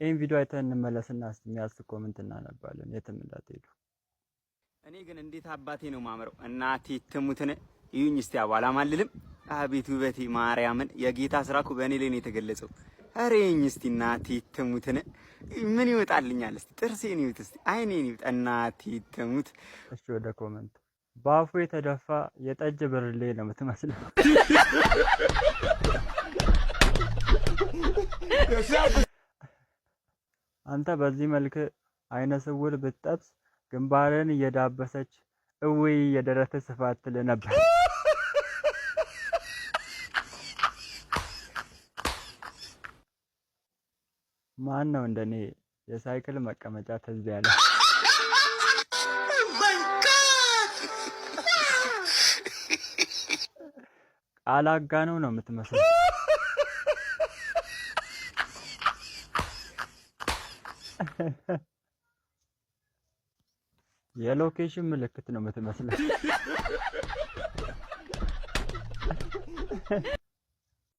ይሄን ቪዲዮ አይተን እንመለስና እስቲ የሚያስቅ ኮሜንት እናነባለን። የትም እንዳትሄዱ። እኔ ግን እንዴት አባቴ ነው ማምረው እናቴ ትሙትን ይሁኝ እስቲ አባላ ማልልም። አቤት ውበቴ ማርያምን የጌታ ስራ እኮ በእኔ ላይ ነው የተገለጸው። ኧረ ይሁኝ እስቲ እናቴ ትሙትን ምን ይወጣልኛል? እስቲ ጥርሴን ይውጥ እስቲ አይኔን ይውጥ እናቴ ትሙት። እሺ ወደ ኮሜንት። ባፉ የተደፋ የጠጅ ብርሌ ነው የምትመስለው። አንተ በዚህ መልክ አይነ ስውር ብትጠብስ ግንባርን እየዳበሰች እውይ የደረተ ስፋት ትል ነበር። ማን ነው እንደኔ የሳይክል መቀመጫ ትዝ ያለ? ቃላጋነው ነው የምትመስለው። የሎኬሽን ምልክት ነው የምትመስለው።